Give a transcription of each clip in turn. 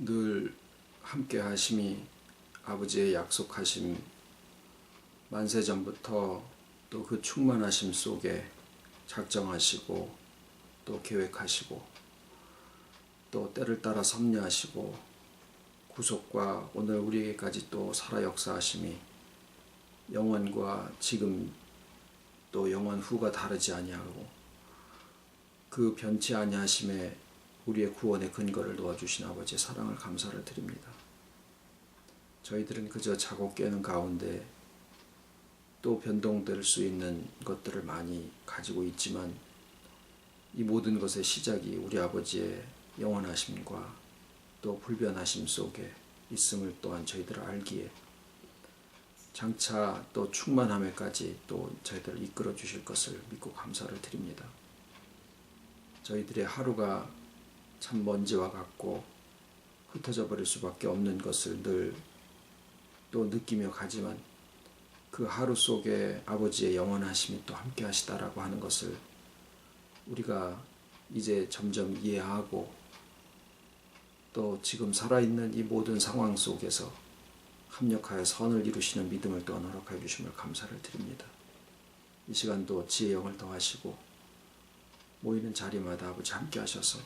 늘 함께 하심이 아버지의 약속하심 만세전부터 또 그 충만하심 속에 작정하시고 또 계획하시고 또 때를 따라 섭리하시고 구속과 오늘 우리에게까지 또 살아 역사하심이 영원과 지금 또 영원 후가 다르지 아니하고 그 변치 아니하심에 우리의 구원의 근거를 놓아주신 아버지의 사랑을 감사를 드립니다. 저희들은 그저 자고 깨는 가운데 또 변동될 수 있는 것들을 많이 가지고 있지만 이 모든 것의 시작이 우리 아버지의 영원하심과 또 불변하심 속에 있음을 또한 저희들 알기에 장차 또 충만함에까지 또 저희들을 이끌어 주실 것을 믿고 감사를 드립니다. 저희들의 하루가 참 먼지와 같고 흩어져 버릴 수밖에 없는 것을 늘 또 느끼며 가지만 그 하루 속에 아버지의 영원하심이 또 함께 하시다라고 하는 것을 우리가 이제 점점 이해하고 또 지금 살아있는 이 모든 상황 속에서 합력하여 선을 이루시는 믿음을 또한 허락하여 주심을 감사를 드립니다. 이 시간도 지혜의 영을 더하시고 모이는 자리마다 아버지 함께 하셔서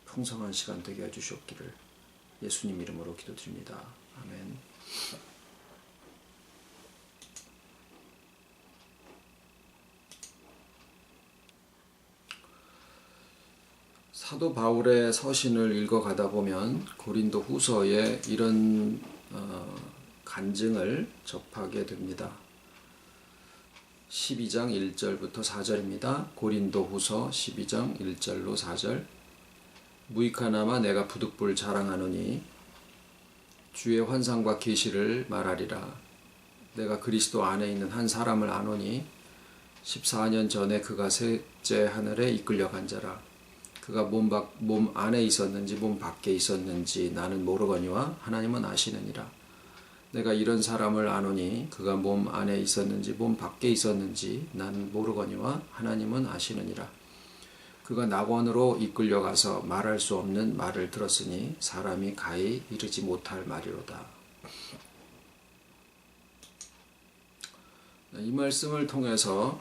풍성한 시간 되게 해주시옵기를 예수님 이름으로 기도드립니다. 아멘. 사도 바울의 서신을 읽어가다 보면 고린도 후서에 이런 간증을 접하게 됩니다. 12장 1절부터 4절입니다. 고린도 후서 12장 1절로 4절. 무익하나마 내가 부득불 자랑하노니 주의 환상과 계시를 말하리라. 내가 그리스도 안에 있는 한 사람을 아노니 14년 전에 그가 셋째 하늘에 이끌려간 자라. 그가 몸 안에 있었는지 몸 밖에 있었는지 나는 모르거니와 하나님은 아시느니라. 내가 이런 사람을 아노니 그가 몸 안에 있었는지 몸 밖에 있었는지 나는 모르거니와 하나님은 아시느니라. 그가 낙원으로 이끌려가서 말할 수 없는 말을 들었으니 사람이 가히 이르지 못할 말이로다. 이 말씀을 통해서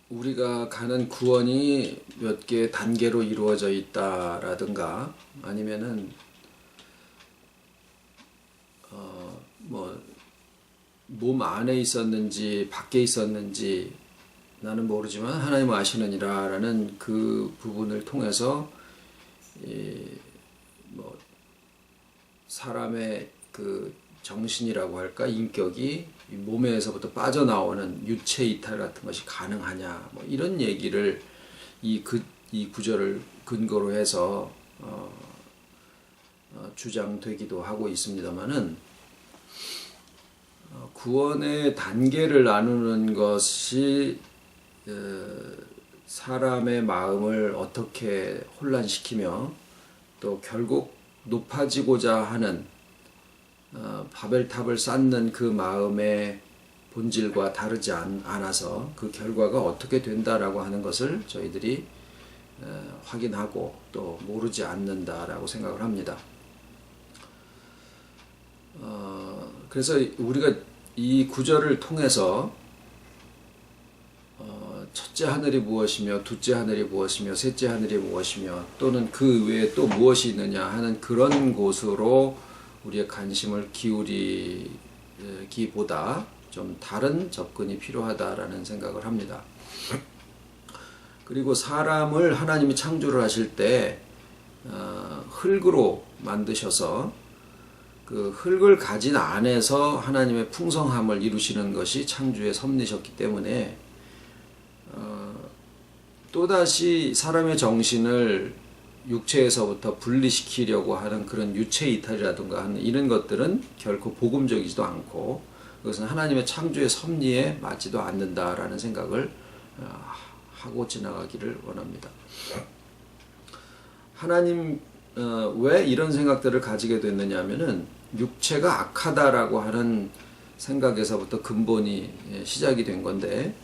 우리가 가는 구원이 몇 개의 단계로 이루어져 있다라든가 아니면은 몸 안에 있었는지 밖에 있었는지 나는 모르지만 하나님은 아시느니라 라는 그 부분을 통해서 사람의 그 정신이라고 할까 인격이 몸에서부터 빠져나오는 유체 이탈 같은 것이 가능하냐 이런 얘기를 이 구절을 근거로 해서 주장되기도 하고 있습니다만은 구원의 단계를 나누는 것이 사람의 마음을 어떻게 혼란시키며 또 결국 높아지고자 하는 바벨탑을 쌓는 그 마음의 본질과 다르지 않아서 그 결과가 어떻게 된다라고 하는 것을 저희들이 확인하고 또 모르지 않는다라고 생각을 합니다. 그래서 우리가 이 구절을 통해서 첫째 하늘이 무엇이며 둘째 하늘이 무엇이며 셋째 하늘이 무엇이며 또는 그 외에 또 무엇이 있느냐 하는 그런 곳으로 우리의 관심을 기울이기보다 좀 다른 접근이 필요하다라는 생각을 합니다. 그리고 사람을 하나님이 창조를 하실 때 흙으로 만드셔서 그 흙을 가진 안에서 하나님의 풍성함을 이루시는 것이 창조의 섭리셨기 때문에 또다시 사람의 정신을 육체에서부터 분리시키려고 하는 그런 유체 이탈이라든가 하는 이런 것들은 결코 복음적이지도 않고 그것은 하나님의 창조의 섭리에 맞지도 않는다라는 생각을 하고 지나가기를 원합니다. 하나님 왜 이런 생각들을 가지게 됐느냐 하면은 육체가 악하다라고 하는 생각에서부터 근본이 시작이 된 건데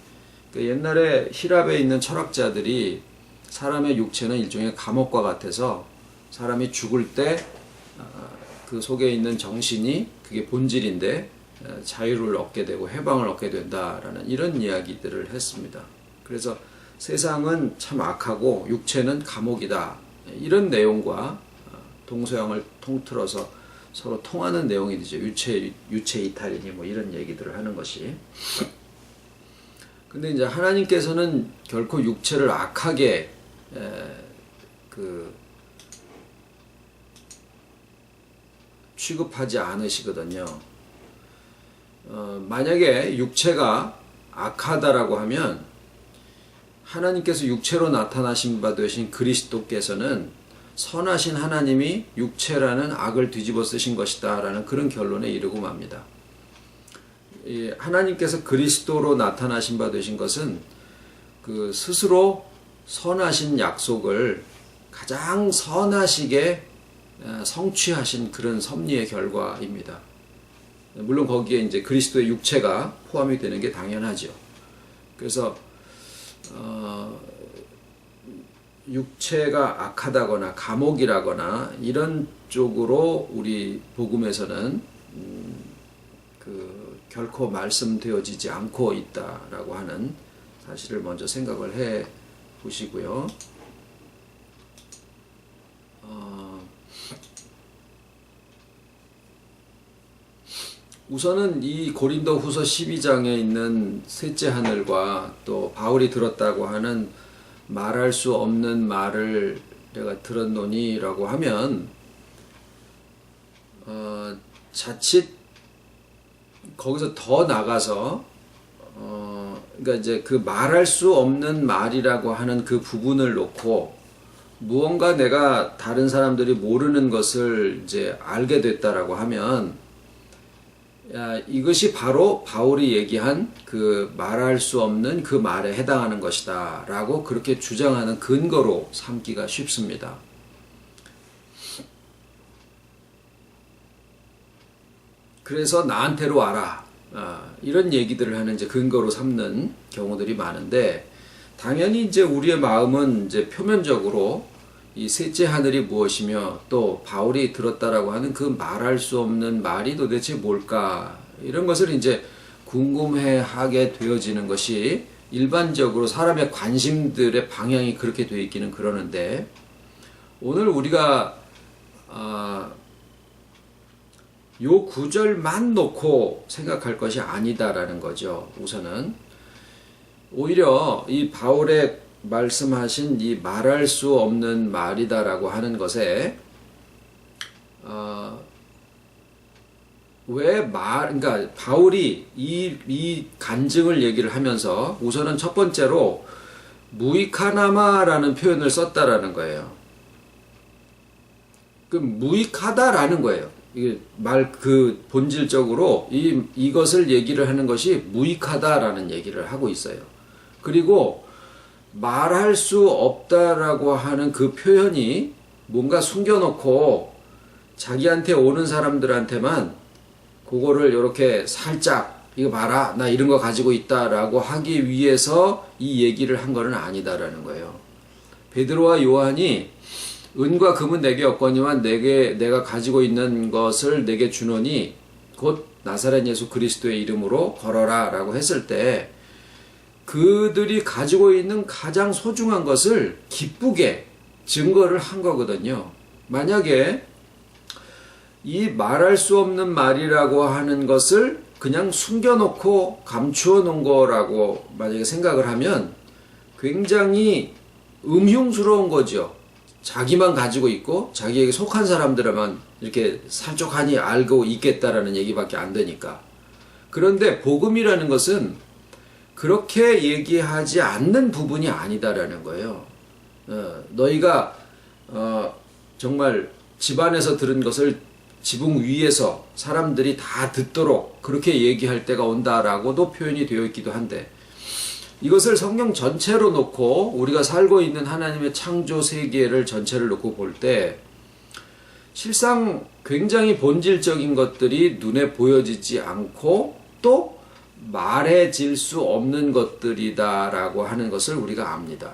그 옛날에 히랍에 있는 철학자들이 사람의 육체는 일종의 감옥과 같아서 사람이 죽을 때 그 속에 있는 정신이 그게 본질인데 자유를 얻게 되고 해방을 얻게 된다라는 이런 이야기들을 했습니다. 그래서 세상은 참 악하고 육체는 감옥이다. 이런 내용과 동서양을 통틀어서 서로 통하는 내용이 되죠. 유체 이탈이니 뭐 이런 얘기들을 하는 것이. 근데 이제 하나님께서는 결코 육체를 악하게 취급하지 않으시거든요. 만약에 육체가 악하다라고 하면 하나님께서 육체로 나타나신 바 되신 그리스도께서는 선하신 하나님이 육체라는 악을 뒤집어 쓰신 것이다 라는 그런 결론에 이르고 맙니다. 하나님께서 그리스도로 나타나신 바 되신 것은 그 스스로 선하신 약속을 가장 선하시게 성취하신 그런 섭리의 결과입니다. 물론 거기에 이제 그리스도의 육체가 포함이 되는 게 당연하죠. 그래서 육체가 악하다거나 감옥이라거나 이런 쪽으로 우리 복음에서는 결코 말씀되어지지 않고 있다라고 하는 사실을 먼저 생각을 해 보시고요. 우선은 이 고린도 후서 12장에 있는 셋째 하늘과 또 바울이 들었다고 하는 말할 수 없는 말을 내가 들었노니라고 하면 자칫 거기서 더 나가서 그러니까 이제 그 말할 수 없는 말이라고 하는 그 부분을 놓고 무언가 내가 다른 사람들이 모르는 것을 이제 알게 됐다라고 하면 이것이 바로 바울이 얘기한 그 말할 수 없는 그 말에 해당하는 것이다 라고 그렇게 주장하는 근거로 삼기가 쉽습니다. 그래서 나한테로 와라 이런 얘기들을 하는 이제 근거로 삼는 경우들이 많은데 당연히 이제 우리의 마음은 이제 표면적으로 이 셋째 하늘이 무엇이며 또 바울이 들었다라고 하는 그 말할 수 없는 말이 도대체 뭘까 이런 것을 이제 궁금해하게 되어지는 것이 일반적으로 사람의 관심들의 방향이 그렇게 되어 있기는 그러는데 오늘 우리가 요 구절만 놓고 생각할 것이 아니다라는 거죠. 우선은 오히려 이 바울의 말씀하신 이 말할 수 없는 말이다라고 하는 것에 그러니까 바울이 이 간증을 얘기를 하면서 우선은 첫 번째로 무익하나마라는 표현을 썼다라는 거예요. 그 무익하다라는 거예요. 이게 그 본질적으로 이것을 얘기를 하는 것이 무익하다라는 얘기를 하고 있어요. 그리고 말할 수 없다라고 하는 그 표현이 뭔가 숨겨놓고 자기한테 오는 사람들한테만 그거를 이렇게 살짝 이거 봐라 나 이런 거 가지고 있다라고 하기 위해서 이 얘기를 한 거는 아니다라는 거예요. 베드로와 요한이 은과 금은 내게 없거니와 내가 가지고 있는 것을 내게 주노니 곧 나사렛 예수 그리스도의 이름으로 걸어라 라고 했을 때 그들이 가지고 있는 가장 소중한 것을 기쁘게 증거를 한 거거든요. 만약에 이 말할 수 없는 말이라고 하는 것을 그냥 숨겨놓고 감추어 놓은 거라고 만약에 생각을 하면 굉장히 음흉스러운 거죠. 자기만 가지고 있고 자기에게 속한 사람들만 이렇게 살짝하니 알고 있겠다라는 얘기밖에 안 되니까. 그런데 복음이라는 것은 그렇게 얘기하지 않는 부분이 아니다라는 거예요. 너희가 정말 집안에서 들은 것을 지붕 위에서 사람들이 다 듣도록 그렇게 얘기할 때가 온다라고도 표현이 되어 있기도 한데 이것을 성경 전체로 놓고 우리가 살고 있는 하나님의 창조 세계를 전체를 놓고 볼 때 실상 굉장히 본질적인 것들이 눈에 보여지지 않고 또 말해질 수 없는 것들이다라고 하는 것을 우리가 압니다.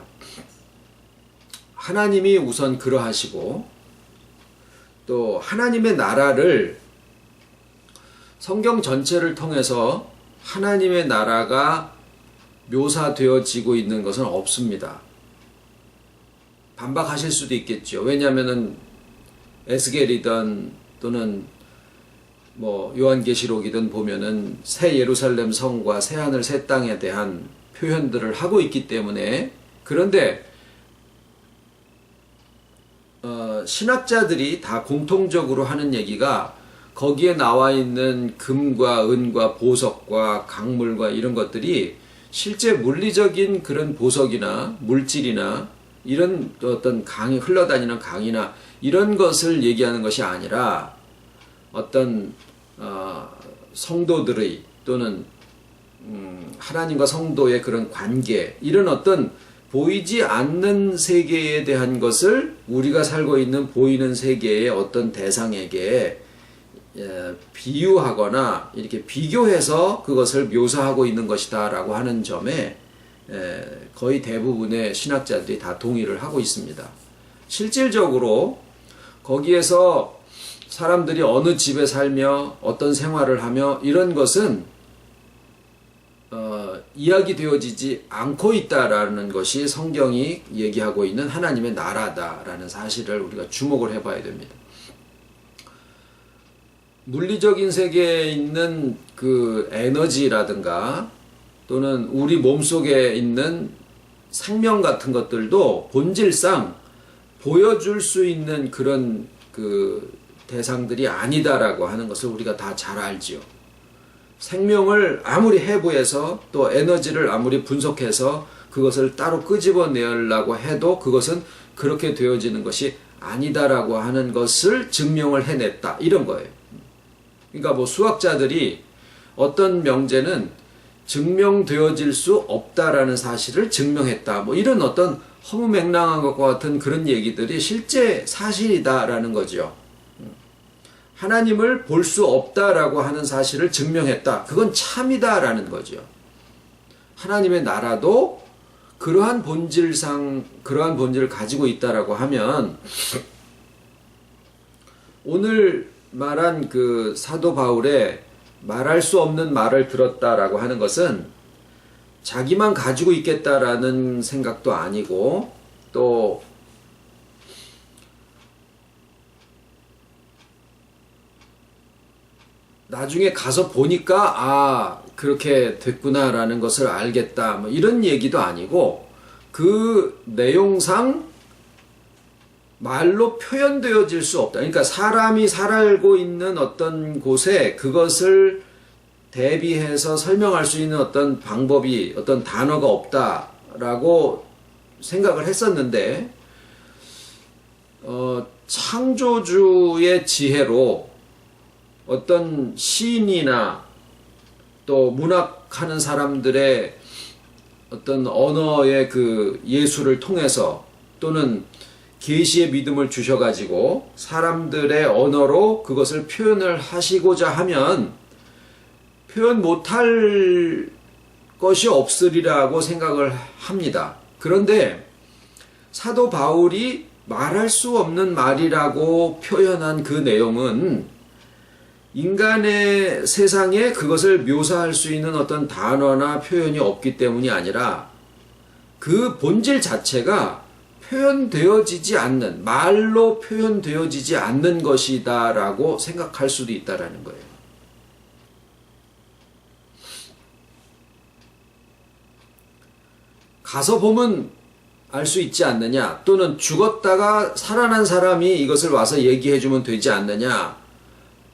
하나님이 우선 그러하시고 또 하나님의 나라를 성경 전체를 통해서 하나님의 나라가 묘사되어지고 있는 것은 없습니다. 반박하실 수도 있겠죠. 왜냐하면은 에스겔이든 또는 요한계시록이든 보면은 새 예루살렘 성과 새 하늘 새 땅에 대한 표현들을 하고 있기 때문에. 그런데 신학자들이 다 공통적으로 하는 얘기가 거기에 나와 있는 금과 은과 보석과 강물과 이런 것들이 실제 물리적인 그런 보석이나 물질이나 이런 어떤 강이 흘러다니는 강이나 이런 것을 얘기하는 것이 아니라 어떤 성도들의 또는 하나님과 성도의 그런 관계, 이런 어떤 보이지 않는 세계에 대한 것을 우리가 살고 있는 보이는 세계의 어떤 대상에게 비유하거나 이렇게 비교해서 그것을 묘사하고 있는 것이다 라고 하는 점에 거의 대부분의 신학자들이 다 동의를 하고 있습니다. 실질적으로 거기에서 사람들이 어느 집에 살며 어떤 생활을 하며 이런 것은 이야기되어지지 않고 있다라는 것이 성경이 얘기하고 있는 하나님의 나라다라는 사실을 우리가 주목을 해봐야 됩니다. 물리적인 세계에 있는 그 에너지라든가 또는 우리 몸속에 있는 생명 같은 것들도 본질상 보여줄 수 있는 그런 그 대상들이 아니다라고 하는 것을 우리가 다 잘 알지요. 생명을 아무리 해부해서 또 에너지를 아무리 분석해서 그것을 따로 끄집어내려고 해도 그것은 그렇게 되어지는 것이 아니다라고 하는 것을 증명을 해냈다, 이런 거예요. 그러니까 수학자들이 어떤 명제는 증명되어질 수 없다라는 사실을 증명했다, 이런 어떤 허무맹랑한 것과 같은 그런 얘기들이 실제 사실이다라는 거죠. 하나님을 볼 수 없다라고 하는 사실을 증명했다. 그건 참이다라는 거죠. 하나님의 나라도 그러한 본질을 가지고 있다라고 하면 오늘 말한 그 사도 바울의 말할 수 없는 말을 들었다라고 하는 것은 자기만 가지고 있겠다라는 생각도 아니고 또 나중에 가서 보니까 그렇게 됐구나라는 것을 알겠다, 이런 얘기도 아니고 그 내용상 말로 표현되어질 수 없다. 그러니까 사람이 살고 있는 어떤 곳에 그것을 대비해서 설명할 수 있는 어떤 방법이, 어떤 단어가 없다라고 생각을 했었는데 창조주의 지혜로 어떤 시인이나 또 문학하는 사람들의 어떤 언어의 그 예술을 통해서 또는 계시의 믿음을 주셔가지고 사람들의 언어로 그것을 표현을 하시고자 하면 표현 못할 것이 없으리라고 생각을 합니다. 그런데 사도 바울이 말할 수 없는 말이라고 표현한 그 내용은 인간의 세상에 그것을 묘사할 수 있는 어떤 단어나 표현이 없기 때문이 아니라 그 본질 자체가 표현되어지지 않는, 말로 표현되어지지 않는 것이다라고 생각할 수도 있다라는 거예요. 가서 보면 알 수 있지 않느냐, 또는 죽었다가 살아난 사람이 이것을 와서 얘기해주면 되지 않느냐,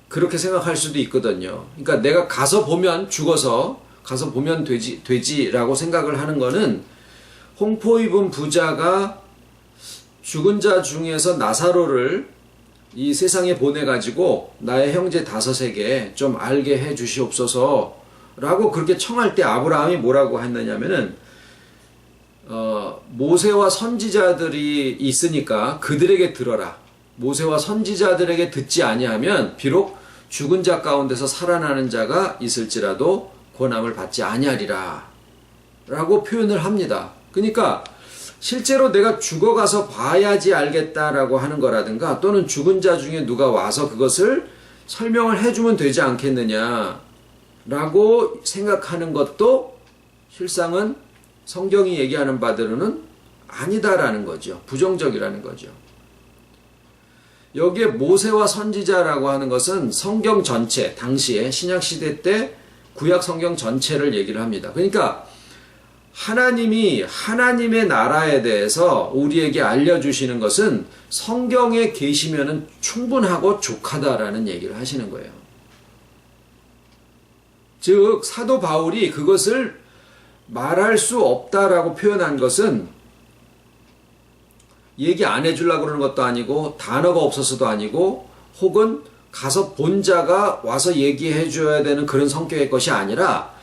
그렇게 생각할 수도 있거든요. 그러니까 내가 가서 보면 죽어서 가서 보면 되지라고 생각을 하는 거는 홍포 입은 부자가 죽은 자 중에서 나사로를 이 세상에 보내가지고 나의 형제 다섯에게 좀 알게 해 주시옵소서 라고 그렇게 청할 때 아브라함이 뭐라고 했느냐면은 모세와 선지자들이 있으니까 그들에게 들어라. 모세와 선지자들에게 듣지 아니하면 비록 죽은 자 가운데서 살아나는 자가 있을지라도 고난을 받지 아니하리라 라고 표현을 합니다. 그러니까 실제로 내가 죽어가서 봐야지 알겠다라고 하는 거라든가, 또는 죽은 자 중에 누가 와서 그것을 설명을 해주면 되지 않겠느냐 라고 생각하는 것도 실상은 성경이 얘기하는 바대로는 아니다라는 거죠. 부정적이라는 거죠. 여기에 모세와 선지자라고 하는 것은 성경 전체, 당시에 신약시대 때 구약 성경 전체를 얘기를 합니다. 그러니까 하나님이 하나님의 나라에 대해서 우리에게 알려주시는 것은 성경에 계시면은 충분하고 족하다라는 얘기를 하시는 거예요. 즉 사도 바울이 그것을 말할 수 없다라고 표현한 것은 얘기 안 해주려고 그러는 것도 아니고, 단어가 없어서도 아니고, 혹은 가서 본 자가 와서 얘기해 줘야 되는 그런 성격의 것이 아니라,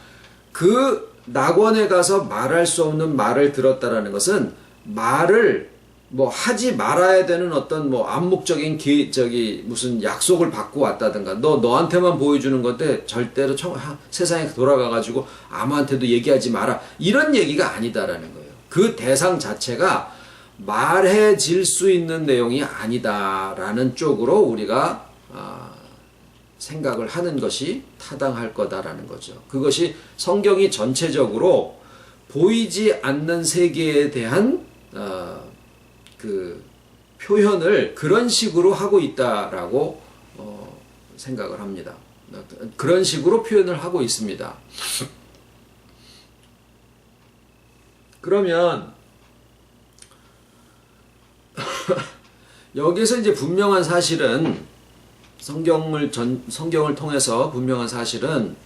그 낙원에 가서 말할 수 없는 말을 들었다라는 것은 말을 뭐 하지 말아야 되는 어떤 뭐 암묵적인 무슨 약속을 받고 왔다든가, 너한테만 보여주는 건데 절대로 세상에 돌아가가지고 아무한테도 얘기하지 마라, 이런 얘기가 아니다라는 거예요. 그 대상 자체가 말해질 수 있는 내용이 아니다라는 쪽으로 우리가 생각을 하는 것이 타당할 거다라는 거죠. 그것이 성경이 전체적으로 보이지 않는 세계에 대한 그 표현을 그런 식으로 하고 있다라고 생각을 합니다. 그런 식으로 표현을 하고 있습니다. 그러면 여기서 이제 분명한 사실은, 성경을 통해서 분명한 사실은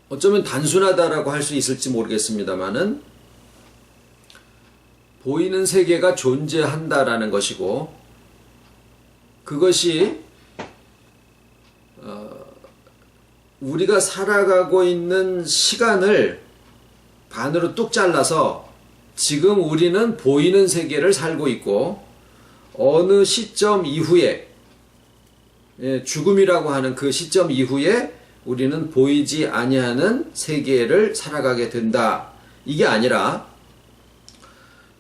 어쩌면 단순하다라고 할 수 있을지 모르겠습니다만은, 보이는 세계가 존재한다라는 것이고, 그것이 우리가 살아가고 있는 시간을 반으로 뚝 잘라서 지금 우리는 보이는 세계를 살고 있고, 어느 시점 이후에, 죽음이라고 하는 그 시점 이후에 우리는 보이지 아니하는 세계를 살아가게 된다. 이게 아니라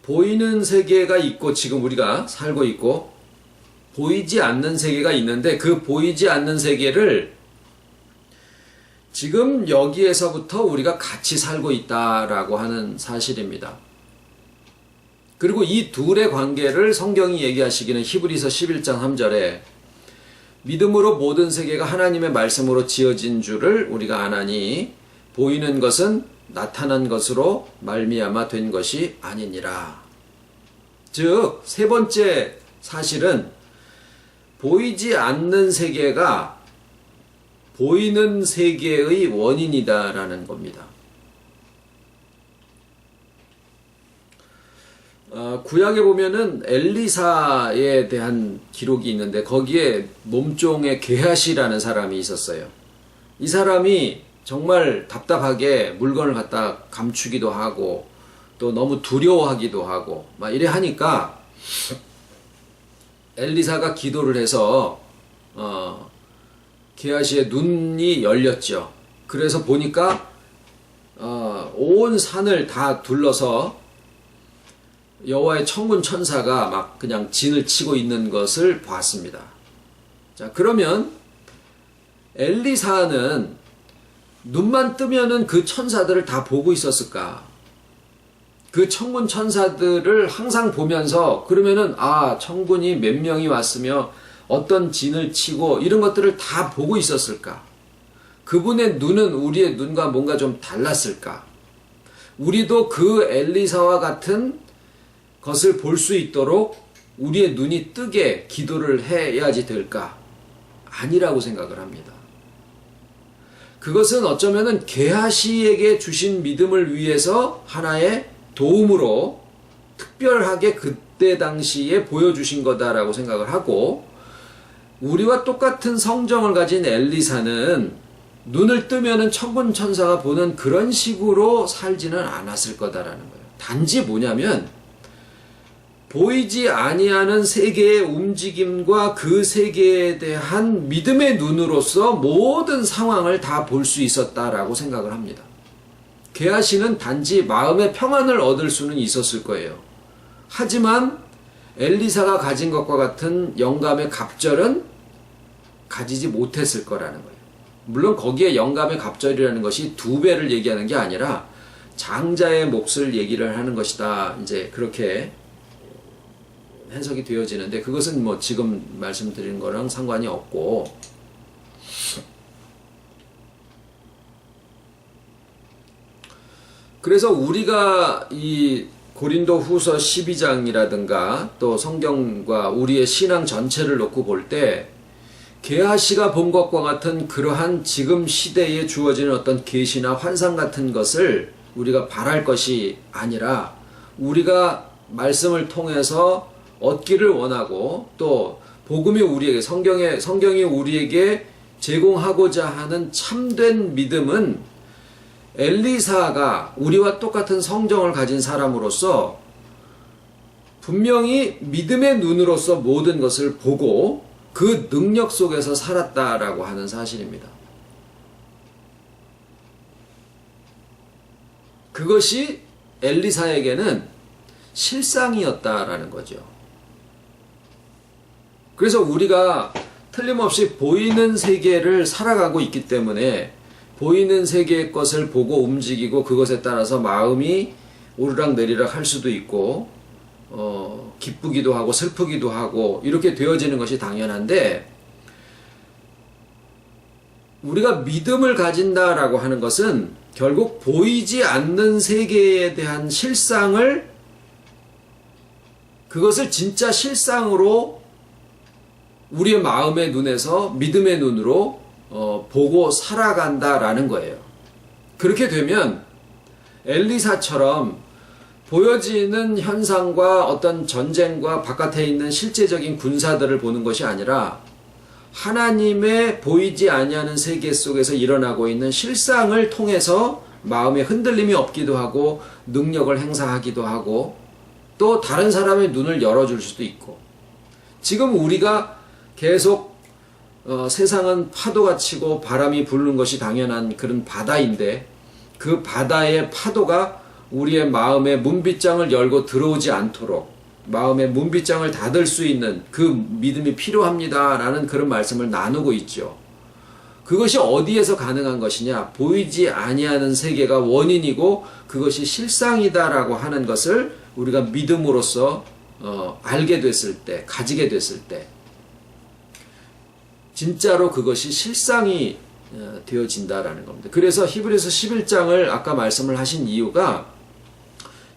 보이는 세계가 있고, 지금 우리가 살고 있고, 보이지 않는 세계가 있는데, 그 보이지 않는 세계를 지금 여기에서부터 우리가 같이 살고 있다라고 하는 사실입니다. 그리고 이 둘의 관계를 성경이 얘기하시기는 히브리서 11장 3절에 믿음으로 모든 세계가 하나님의 말씀으로 지어진 줄을 우리가 아나니 보이는 것은 나타난 것으로 말미암아 된 것이 아니니라. 즉, 세 번째 사실은 보이지 않는 세계가 보이는 세계의 원인이다라는 겁니다. 구약에 보면은 엘리사에 대한 기록이 있는데, 거기에 몸종의 게하시라는 사람이 있었어요. 이 사람이 정말 답답하게 물건을 갖다 감추기도 하고, 또 너무 두려워하기도 하고, 막 이래 하니까 엘리사가 기도를 해서 게하시의 눈이 열렸죠. 그래서 보니까 온 산을 다 둘러서 여호와의 천군 천사가 막 그냥 진을 치고 있는 것을 봤습니다. 자, 그러면 엘리사는 눈만 뜨면은 그 천사들을 다 보고 있었을까? 그 천군 천사들을 항상 보면서, 그러면은 천군이 몇 명이 왔으며 어떤 진을 치고 이런 것들을 다 보고 있었을까? 그분의 눈은 우리의 눈과 뭔가 좀 달랐을까? 우리도 그 엘리사와 같은 것을 볼 수 있도록 우리의 눈이 뜨게 기도를 해야지 될까? 아니라고 생각을 합니다. 그것은 어쩌면은 게하시에게 주신 믿음을 위해서 하나의 도움으로 특별하게 그때 당시에 보여주신 거다라고 생각을 하고, 우리와 똑같은 성정을 가진 엘리사는 눈을 뜨면은 천군 천사가 보는 그런 식으로 살지는 않았을 거다라는 거예요. 단지 뭐냐면 보이지 아니하는 세계의 움직임과 그 세계에 대한 믿음의 눈으로서 모든 상황을 다 볼 수 있었다라고 생각을 합니다. 게하시는 단지 마음의 평안을 얻을 수는 있었을 거예요. 하지만 엘리사가 가진 것과 같은 영감의 갑절은 가지지 못했을 거라는 거예요. 물론 거기에 영감의 갑절이라는 것이 2배를 얘기하는 게 아니라 장자의 몫을 얘기를 하는 것이다. 이제 그렇게 해석이 되어지는데 그것은 뭐 지금 말씀드린 거랑 상관이 없고, 그래서 우리가 이 고린도 후서 12장이라든가 또 성경과 우리의 신앙 전체를 놓고 볼 때 게하시가 본 것과 같은 그러한 지금 시대에 주어지는 어떤 계시나 환상 같은 것을 우리가 바랄 것이 아니라 우리가 말씀을 통해서 얻기를 원하고 또 복음이 우리에게 성경이 우리에게 제공하고자 하는 참된 믿음은 엘리사가 우리와 똑같은 성정을 가진 사람으로서 분명히 믿음의 눈으로서 모든 것을 보고 그 능력 속에서 살았다라고 하는 사실입니다. 그것이 엘리사에게는 실상이었다라는 거죠. 그래서 우리가 틀림없이 보이는 세계를 살아가고 있기 때문에 보이는 세계의 것을 보고 움직이고 그것에 따라서 마음이 오르락내리락 할 수도 있고 기쁘기도 하고 슬프기도 하고 이렇게 되어지는 것이 당연한데, 우리가 믿음을 가진다라고 하는 것은 결국 보이지 않는 세계에 대한 실상을, 그것을 진짜 실상으로 우리의 마음의 눈에서 믿음의 눈으로 보고 살아간다라는 거예요. 그렇게 되면 엘리사처럼 보여지는 현상과 어떤 전쟁과 바깥에 있는 실제적인 군사들을 보는 것이 아니라 하나님의 보이지 아니하는 세계 속에서 일어나고 있는 실상을 통해서 마음에 흔들림이 없기도 하고 능력을 행사하기도 하고 또 다른 사람의 눈을 열어줄 수도 있고, 지금 우리가 계속 세상은 파도가 치고 바람이 부는 것이 당연한 그런 바다인데 그 바다의 파도가 우리의 마음의 문빗장을 열고 들어오지 않도록 마음의 문빗장을 닫을 수 있는 그 믿음이 필요합니다라는 그런 말씀을 나누고 있죠. 그것이 어디에서 가능한 것이냐? 보이지 아니하는 세계가 원인이고 그것이 실상이다라고 하는 것을 우리가 믿음으로써 알게 됐을 때, 가지게 됐을 때 진짜로 그것이 실상이 되어진다라는 겁니다. 그래서 히브리서 11장을 아까 말씀을 하신 이유가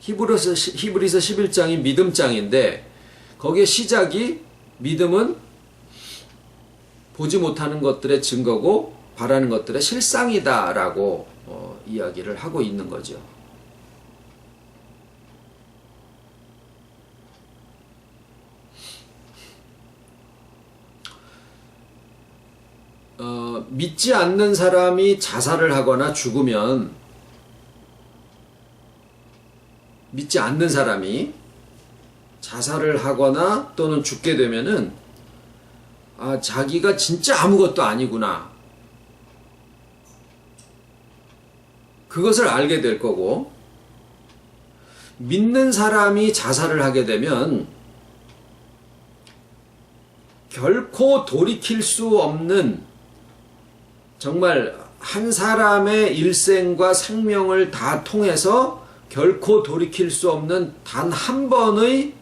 히브리서 11장이 믿음장인데 거기에 시작이 믿음은 보지 못하는 것들의 증거고 바라는 것들의 실상이다라고 이야기를 하고 있는 거죠. 믿지 않는 사람이 자살을 하거나 죽으면, 믿지 않는 사람이 자살을 하거나 또는 죽게 되면은 자기가 진짜 아무것도 아니구나, 그것을 알게 될 거고, 믿는 사람이 자살을 하게 되면 결코 돌이킬 수 없는, 정말 한 사람의 일생과 생명을 다 통해서 결코 돌이킬 수 없는 단 한 번의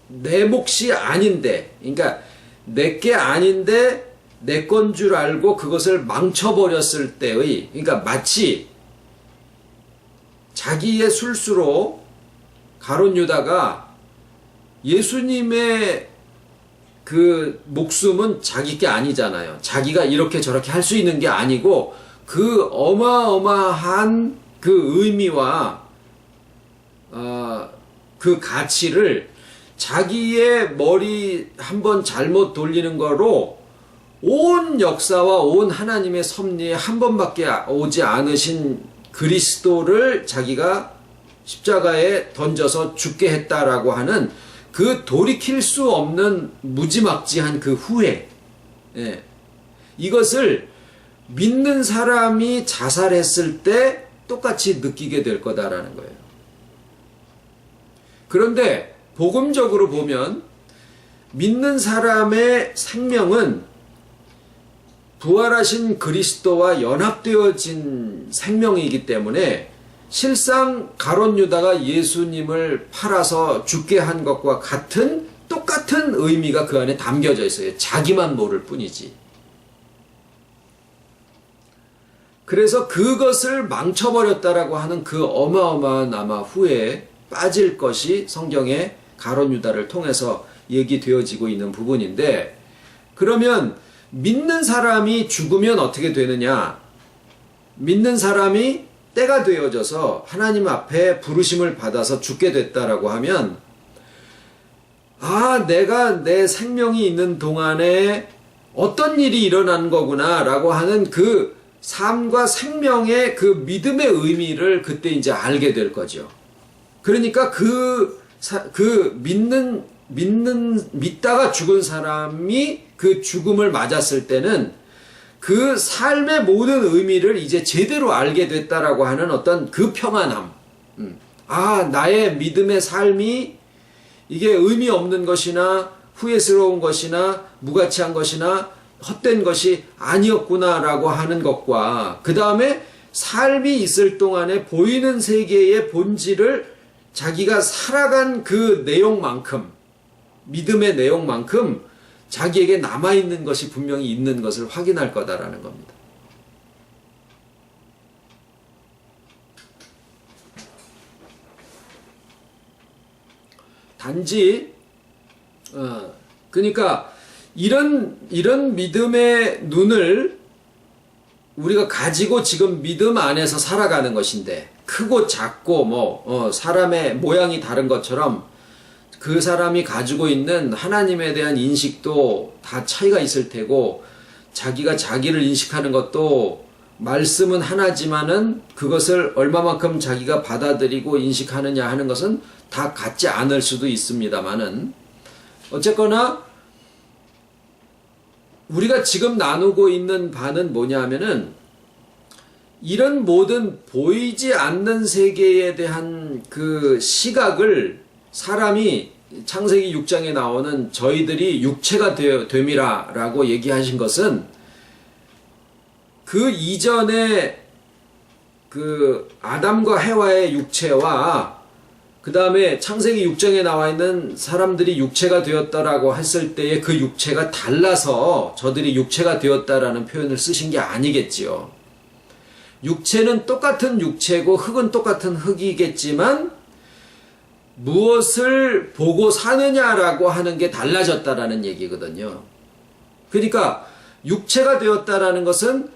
내 몫이 아닌데, 그러니까 내게 아닌데 내 건 줄 알고 그것을 망쳐버렸을 때의, 그러니까 마치 자기의 술수로 가룟 유다가 예수님의 그 목숨은 자기 게 아니잖아요. 자기가 이렇게 저렇게 할 수 있는 게 아니고 그 어마어마한 그 의미와 그 가치를 자기의 머리 한번 잘못 돌리는 거로 온 역사와 온 하나님의 섭리에 한 번밖에 오지 않으신 그리스도를 자기가 십자가에 던져서 죽게 했다라고 하는 그 돌이킬 수 없는 무지막지한 그 후회, 예. 이것을 믿는 사람이 자살했을 때 똑같이 느끼게 될 거다라는 거예요. 그런데 복음적으로 보면 믿는 사람의 생명은 부활하신 그리스도와 연합되어진 생명이기 때문에 실상 가룟 유다가 예수님을 팔아서 죽게 한 것과 똑같은 의미가 그 안에 담겨져 있어요. 자기만 모를 뿐이지. 그래서 그것을 망쳐버렸다라고 하는 그 어마어마한 아마 후회에 빠질 것이 성경의 가룟 유다를 통해서 얘기되어지고 있는 부분인데, 그러면 믿는 사람이 죽으면 어떻게 되느냐? 믿는 사람이 때가 되어져서 하나님 앞에 부르심을 받아서 죽게 됐다라고 하면, 내가 내 생명이 있는 동안에 어떤 일이 일어난 거구나 라고 하는 그 삶과 생명의 그 믿음의 의미를 그때 이제 알게 될 거죠. 그러니까 믿다가 죽은 사람이 그 죽음을 맞았을 때는 그 삶의 모든 의미를 이제 제대로 알게 됐다라고 하는 어떤 그 평안함. 나의 믿음의 삶이 이게 의미 없는 것이나 후회스러운 것이나 무가치한 것이나 헛된 것이 아니었구나라고 하는 것과, 그 다음에 삶이 있을 동안에 보이는 세계의 본질을 자기가 살아간 그 내용만큼, 믿음의 내용만큼 자기에게 남아있는 것이 분명히 있는 것을 확인할 거다라는 겁니다. 단지 그러니까 이런 믿음의 눈을 우리가 가지고 지금 믿음 안에서 살아가는 것인데, 크고 작고 사람의 모양이 다른 것처럼 그 사람이 가지고 있는 하나님에 대한 인식도 다 차이가 있을 테고, 자기가 자기를 인식하는 것도 말씀은 하나지만은 그것을 얼마만큼 자기가 받아들이고 인식하느냐 하는 것은 다 같지 않을 수도 있습니다만은, 어쨌거나 우리가 지금 나누고 있는 바는 뭐냐 하면은, 이런 모든 보이지 않는 세계에 대한 그 시각을 사람이 창세기 6장에 나오는 저희들이 육체가 됨이라 라고 얘기하신 것은, 그 이전에 그 아담과 해와의 육체와 그 다음에 창세기 6장에 나와 있는 사람들이 육체가 되었다라고 했을 때의 그 육체가 달라서 저들이 육체가 되었다라는 표현을 쓰신 게 아니겠지요. 육체는 똑같은 육체고 흙은 똑같은 흙이겠지만 무엇을 보고 사느냐라고 하는 게 달라졌다라는 얘기거든요. 그러니까 육체가 되었다라는 것은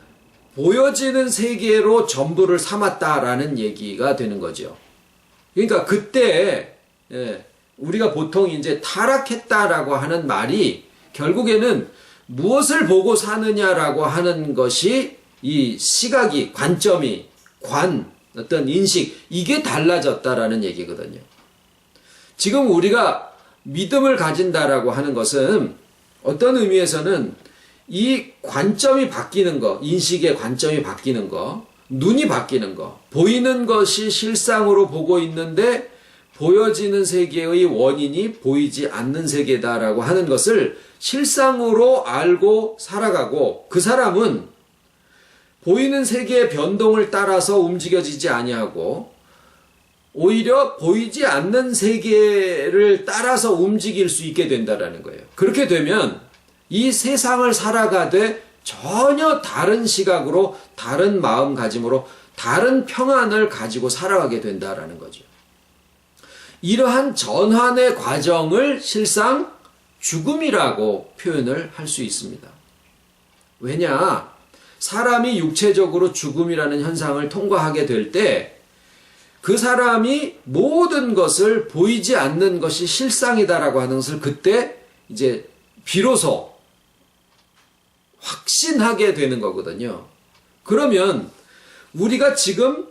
보여지는 세계로 전부를 삼았다라는 얘기가 되는 거죠. 그러니까 그때 우리가 보통 이제 타락했다라고 하는 말이 결국에는 무엇을 보고 사느냐라고 하는 것이, 이 시각이, 관점이, 어떤 인식, 이게 달라졌다라는 얘기거든요. 지금 우리가 믿음을 가진다라고 하는 것은 어떤 의미에서는 이 관점이 바뀌는 거, 인식의 관점이 바뀌는 거, 눈이 바뀌는 거, 보이는 것이 실상으로 보고 있는데 보여지는 세계의 원인이 보이지 않는 세계다라고 하는 것을 실상으로 알고 살아가고, 그 사람은 보이는 세계의 변동을 따라서 움직여지지 아니하고 오히려 보이지 않는 세계를 따라서 움직일 수 있게 된다라는 거예요. 그렇게 되면 이 세상을 살아가되 전혀 다른 시각으로, 다른 마음가짐으로, 다른 평안을 가지고 살아가게 된다라는 거죠. 이러한 전환의 과정을 실상 죽음이라고 표현을 할 수 있습니다. 왜냐? 사람이 육체적으로 죽음이라는 현상을 통과하게 될 때 그 사람이 모든 것을 보이지 않는 것이 실상이다라고 하는 것을 그때 이제 비로소 확신하게 되는 거거든요. 그러면 우리가 지금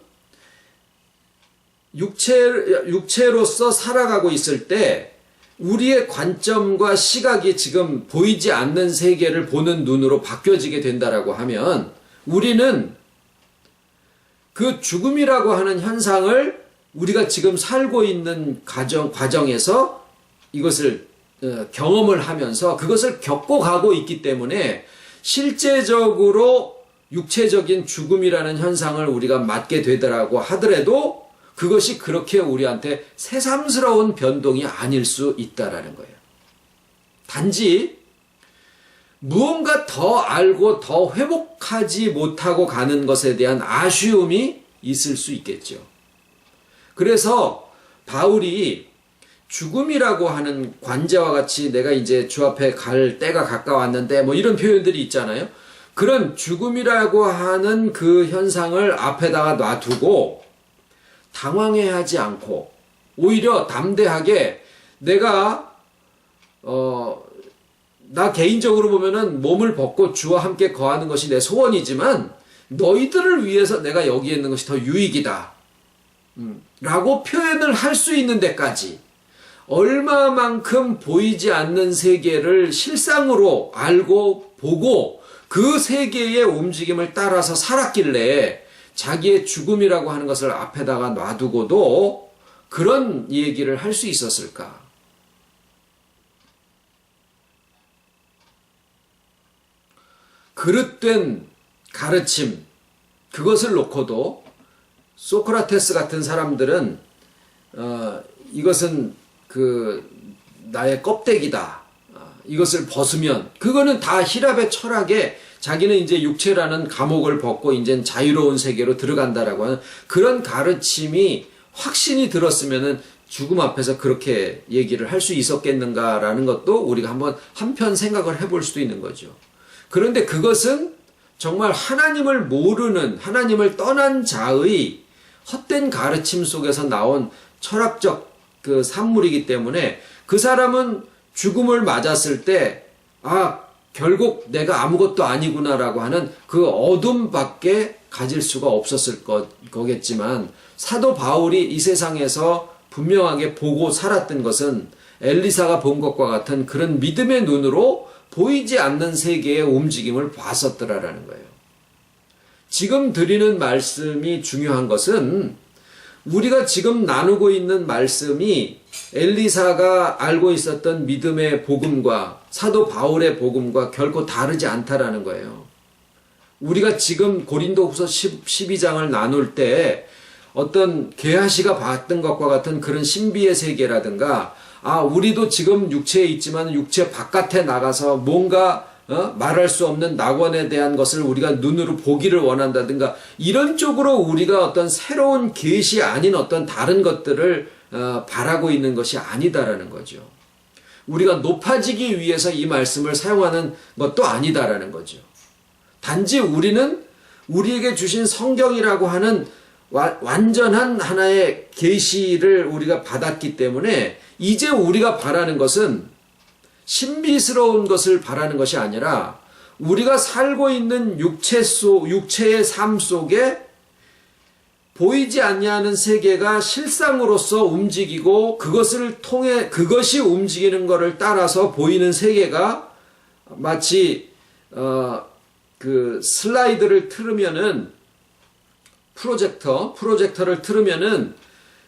육체로서 살아가고 있을 때 우리의 관점과 시각이 지금 보이지 않는 세계를 보는 눈으로 바뀌어지게 된다라고 하면 우리는 그 죽음이라고 하는 현상을 우리가 지금 살고 있는 과정에서 이것을 경험을 하면서 그것을 겪고 가고 있기 때문에 실제적으로 육체적인 죽음이라는 현상을 우리가 맞게 되더라고 하더라도 그것이 그렇게 우리한테 새삼스러운 변동이 아닐 수 있다라는 거예요. 단지 무언가 더 알고 더 회복하지 못하고 가는 것에 대한 아쉬움이 있을 수 있겠죠. 그래서 바울이 죽음이라고 하는 관제와 같이 내가 이제 주 앞에 갈 때가 가까웠는데 뭐 이런 표현들이 있잖아요. 그런 죽음이라고 하는 그 현상을 앞에다가 놔두고 당황해하지 않고 오히려 담대하게 내가 나 개인적으로 보면은 몸을 벗고 주와 함께 거하는 것이 내 소원이지만 너희들을 위해서 내가 여기에 있는 것이 더 유익이다 라고 표현을 할 수 있는 데까지 얼마만큼 보이지 않는 세계를 실상으로 알고 보고 그 세계의 움직임을 따라서 살았길래 자기의 죽음이라고 하는 것을 앞에다가 놔두고도 그런 얘기를 할 수 있었을까? 그릇된 가르침, 그것을 놓고도 소크라테스 같은 사람들은 이것은 나의 껍데기다. 이것을 벗으면 그거는 다 히랍의 철학에 자기는 이제 육체라는 감옥을 벗고 이제 자유로운 세계로 들어간다라고 하는 그런 가르침이 확신이 들었으면은 죽음 앞에서 그렇게 얘기를 할 수 있었겠는가라는 것도 우리가 한편 생각을 해볼 수도 있는 거죠. 그런데 그것은 정말 하나님을 모르는 하나님을 떠난 자의 헛된 가르침 속에서 나온 철학적 그 산물이기 때문에 그 사람은 죽음을 맞았을 때 결국 내가 아무것도 아니구나라고 하는 그 어둠밖에 가질 수가 없었을 거겠지만 사도 바울이 이 세상에서 분명하게 보고 살았던 것은 엘리사가 본 것과 같은 그런 믿음의 눈으로 보이지 않는 세계의 움직임을 봤었더라라는 거예요. 지금 드리는 말씀이 중요한 것은 우리가 지금 나누고 있는 말씀이 엘리사가 알고 있었던 믿음의 복음과 사도 바울의 복음과 결코 다르지 않다라는 거예요. 우리가 지금 고린도후서 12장을 나눌 때 어떤 게하시가 봤던 것과 같은 그런 신비의 세계라든가 우리도 지금 육체에 있지만 육체 바깥에 나가서 뭔가 말할 수 없는 낙원에 대한 것을 우리가 눈으로 보기를 원한다든가 이런 쪽으로 우리가 어떤 새로운 계시 아닌 어떤 다른 것들을 바라고 있는 것이 아니다라는 거죠. 우리가 높아지기 위해서 이 말씀을 사용하는 것도 아니다라는 거죠. 단지 우리는 우리에게 주신 성경이라고 하는 완전한 하나의 계시를 우리가 받았기 때문에 이제 우리가 바라는 것은 신비스러운 것을 바라는 것이 아니라 우리가 살고 있는 육체의 삶 속에 보이지 아니하는 세계가 실상으로서 움직이고 그것을 통해 그것이 움직이는 것을 따라서 보이는 세계가 마치 그 슬라이드를 틀으면은 프로젝터를 틀으면은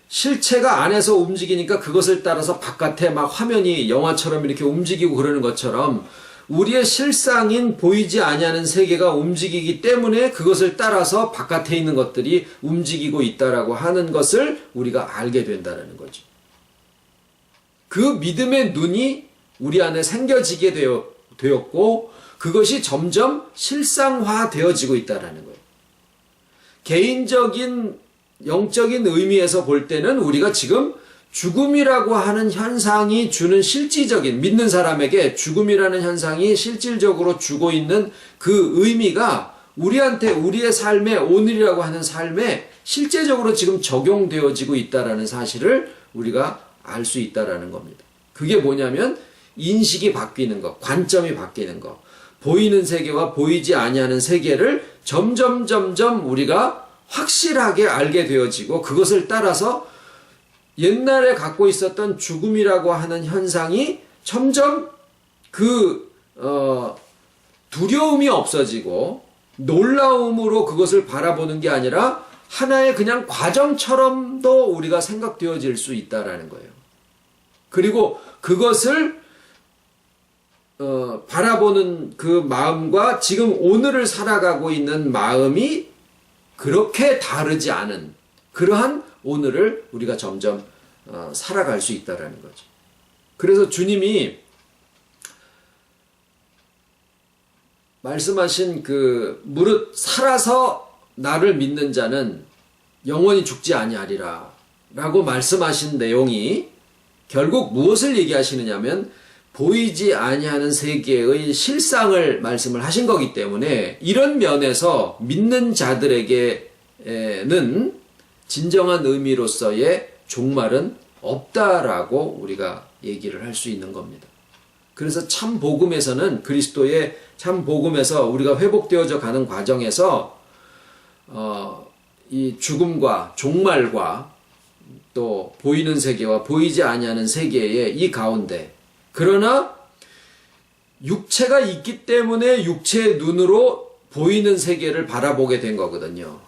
실체가 안에서 움직이니까 그것을 따라서 바깥에 막 화면이 영화처럼 이렇게 움직이고 그러는 것처럼 우리의 실상인 보이지 아니하는 세계가 움직이기 때문에 그것을 따라서 바깥에 있는 것들이 움직이고 있다라고 하는 것을 우리가 알게 된다는 거죠. 그 믿음의 눈이 우리 안에 생겨지게 되었고 그것이 점점 실상화되어지고 있다는 거예요. 개인적인 영적인 의미에서 볼 때는 우리가 지금 죽음이라고 하는 현상이 주는 실질적인 믿는 사람에게 죽음이라는 현상이 실질적으로 주고 있는 그 의미가 우리한테 우리의 삶에 오늘이라고 하는 삶에 실제적으로 지금 적용되어지고 있다라는 사실을 우리가 알 수 있다라는 겁니다. 그게 뭐냐면 인식이 바뀌는 것, 관점이 바뀌는 것, 보이는 세계와 보이지 아니하는 세계를 점점 우리가 확실하게 알게 되어지고 그것을 따라서 옛날에 갖고 있었던 죽음이라고 하는 현상이 점점 두려움이 없어지고 놀라움으로 그것을 바라보는 게 아니라 하나의 그냥 과정처럼도 우리가 생각되어질 수 있다라는 거예요. 그리고 그것을 바라보는 그 마음과 지금 오늘을 살아가고 있는 마음이 그렇게 다르지 않은 그러한 오늘을 우리가 점점 살아갈 수 있다라는 거죠. 그래서 주님이 말씀하신 무릇 살아서 나를 믿는 자는 영원히 죽지 아니하리라 라고 말씀하신 내용이 결국 무엇을 얘기하시느냐면 보이지 아니하는 세계의 실상을 말씀을 하신 거기 때문에 이런 면에서 믿는 자들에게는 진정한 의미로서의 종말은 없다라고 우리가 얘기를 할 수 있는 겁니다. 그래서 참 복음에서는 그리스도의 참 복음에서 우리가 회복되어져 가는 과정에서 이 죽음과 종말과 또 보이는 세계와 보이지 아니하는 세계의 이 가운데 그러나 육체가 있기 때문에 육체의 눈으로 보이는 세계를 바라보게 된 거거든요.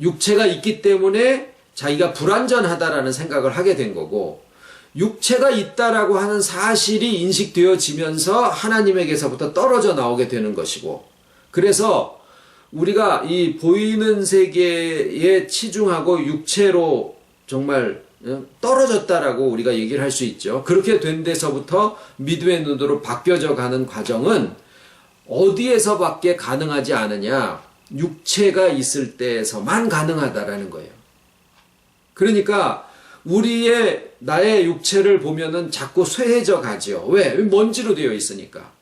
육체가 있기 때문에 자기가 불완전하다라는 생각을 하게 된 거고 육체가 있다라고 하는 사실이 인식되어지면서 하나님에게서부터 떨어져 나오게 되는 것이고 그래서 우리가 이 보이는 세계에 치중하고 육체로 정말 떨어졌다라고 우리가 얘기를 할 수 있죠. 그렇게 된 데서부터 믿음의 눈으로 바뀌어져 가는 과정은 어디에서밖에 가능하지 않으냐? 육체가 있을 때에서만 가능하다라는 거예요. 그러니까 나의 육체를 보면은 자꾸 쇠해져 가죠. 왜? 먼지로 되어 있으니까.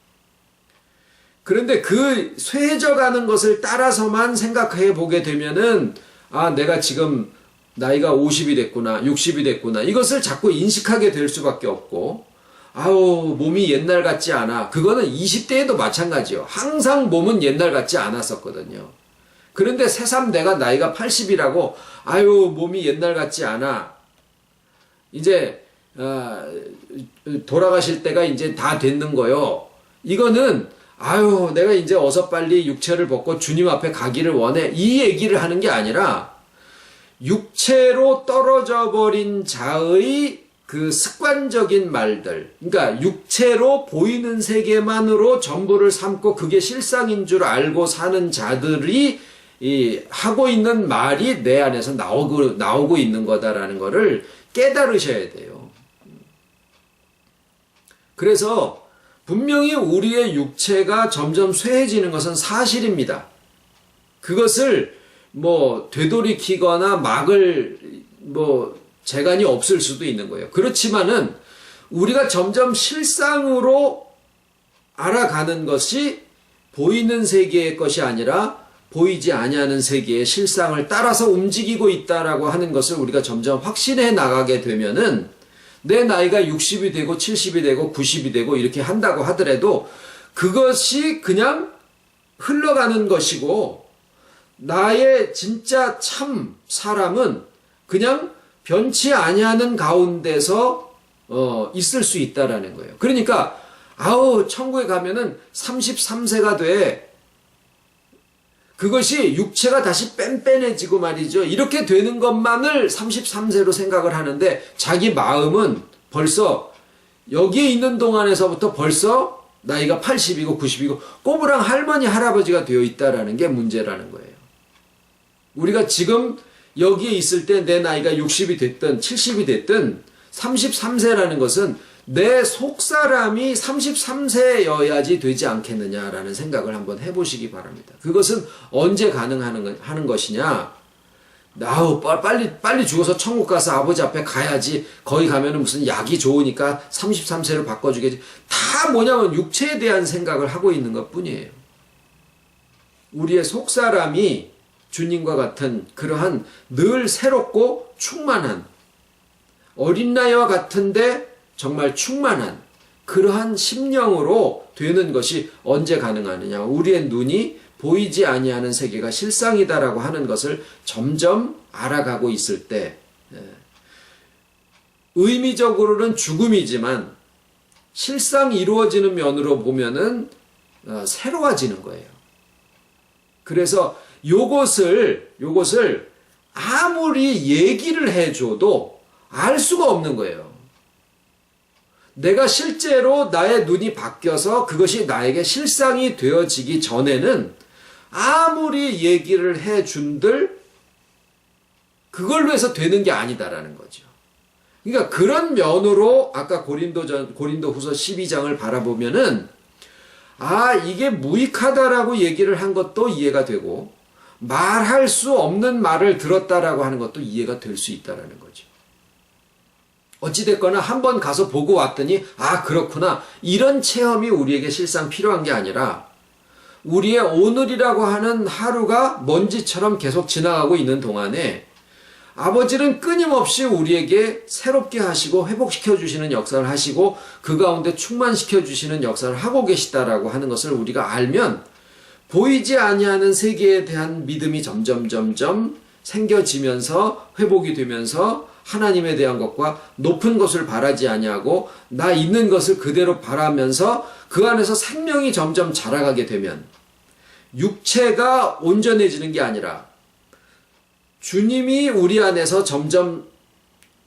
그런데 그 쇠해져 가는 것을 따라서만 생각해 보게 되면은 내가 지금 나이가 50이 됐구나, 60이 됐구나. 이것을 자꾸 인식하게 될 수밖에 없고 몸이 옛날 같지 않아. 그거는 20대에도 마찬가지요. 항상 몸은 옛날 같지 않았었거든요. 그런데 새삼 내가 나이가 80이라고 몸이 옛날 같지 않아. 이제 돌아가실 때가 이제 다 됐는 거요. 이거는 내가 이제 어서 빨리 육체를 벗고 주님 앞에 가기를 원해. 이 얘기를 하는 게 아니라 육체로 떨어져 버린 자의 그 습관적인 말들, 그러니까 육체로 보이는 세계만으로 전부를 삼고 그게 실상인 줄 알고 사는 자들이 하고 있는 말이 내 안에서 나오고 있는 거다라는 거를 깨달으셔야 돼요. 그래서 분명히 우리의 육체가 점점 쇠해지는 것은 사실입니다. 그것을 되돌이키거나 막을 재간이 없을 수도 있는 거예요. 그렇지만은 우리가 점점 실상으로 알아가는 것이 보이는 세계의 것이 아니라 보이지 아니하는 세계의 실상을 따라서 움직이고 있다라고 하는 것을 우리가 점점 확신해 나가게 되면은 내 나이가 60이 되고 70이 되고 90이 되고 이렇게 한다고 하더라도 그것이 그냥 흘러가는 것이고 나의 진짜 참 사람은 그냥 변치 아니하는 가운데서 있을 수 있다라는 거예요. 그러니까 천국에 가면은 33세가 돼. 그것이 육체가 다시 뺀뺀해지고 말이죠. 이렇게 되는 것만을 33세로 생각을 하는데 자기 마음은 벌써 여기에 있는 동안에서부터 벌써 나이가 80이고 90이고 꼬부랑 할머니 할아버지가 되어 있다라는 게 문제라는 거예요. 우리가 지금 여기에 있을 때 내 나이가 60이 됐든 70이 됐든 33세라는 것은 내 속사람이 33세여야지 되지 않겠느냐라는 생각을 한번 해보시기 바랍니다. 그것은 언제 가능하는 것이냐? 빨리 죽어서 천국 가서 아버지 앞에 가야지. 거기 가면은 무슨 약이 좋으니까 33세로 바꿔주겠지. 다 뭐냐면 육체에 대한 생각을 하고 있는 것 뿐이에요. 우리의 속사람이 주님과 같은 그러한 늘 새롭고 충만한 어린 나이와 같은데 정말 충만한 그러한 심령으로 되는 것이 언제 가능하느냐? 우리의 눈이 보이지 아니하는 세계가 실상이다라고 하는 것을 점점 알아가고 있을 때 의미적으로는 죽음이지만 실상 이루어지는 면으로 보면은 새로워지는 거예요. 그래서 요것을 아무리 얘기를 해줘도 알 수가 없는 거예요. 내가 실제로 나의 눈이 바뀌어서 그것이 나에게 실상이 되어지기 전에는 아무리 얘기를 해준들 그걸로 해서 되는 게 아니다라는 거죠. 그러니까 그런 면으로 아까 고린도후서 12장을 바라보면은 이게 무익하다라고 얘기를 한 것도 이해가 되고 말할 수 없는 말을 들었다라고 하는 것도 이해가 될 수 있다라는 거죠. 어찌됐거나 한번 가서 보고 왔더니 그렇구나. 이런 체험이 우리에게 실상 필요한 게 아니라 우리의 오늘이라고 하는 하루가 먼지처럼 계속 지나가고 있는 동안에 아버지는 끊임없이 우리에게 새롭게 하시고 회복시켜 주시는 역사를 하시고 그 가운데 충만시켜 주시는 역사를 하고 계시다라고 하는 것을 우리가 알면 보이지 아니하는 세계에 대한 믿음이 점점 생겨지면서 회복이 되면서 하나님에 대한 것과 높은 것을 바라지 아니하고 나 있는 것을 그대로 바라면서 그 안에서 생명이 점점 자라가게 되면 육체가 온전해지는 게 아니라 주님이 우리 안에서 점점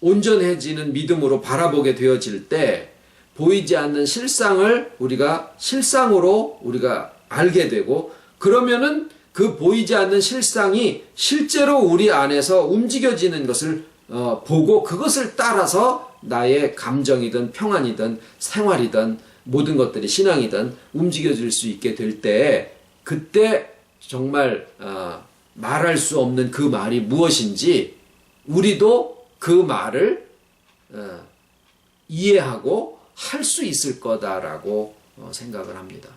온전해지는 믿음으로 바라보게 되어질 때 보이지 않는 실상을 우리가 실상으로 우리가 알게 되고 그러면은 그 보이지 않는 실상이 실제로 우리 안에서 움직여지는 것을 보고 그것을 따라서 나의 감정이든 평안이든 생활이든 모든 것들이 신앙이든 움직여질 수 있게 될 때 그때 정말 말할 수 없는 그 말이 무엇인지 우리도 그 말을 이해하고 할 수 있을 거다라고 생각을 합니다.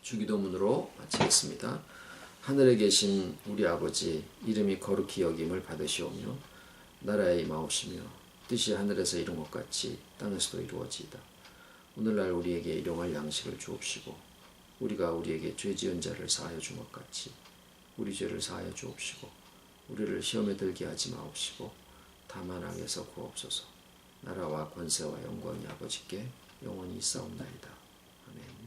주기도문으로 마치겠습니다. 하늘에 계신 우리 아버지 이름이 거룩히 여김을 받으시오며 나라에 임하옵시며 뜻이 하늘에서 이룬 것 같이 땅에서도 이루어지이다. 오늘날 우리에게 일용할 양식을 주옵시고 우리가 우리에게 죄 지은 자를 사하여 준 것 같이 우리 죄를 사하여 주옵시고 우리를 시험에 들게 하지 마옵시고 다만 악에서 구하옵소서. 나라와 권세와 영광이 아버지께 영원히 있사옵나이다. 아멘.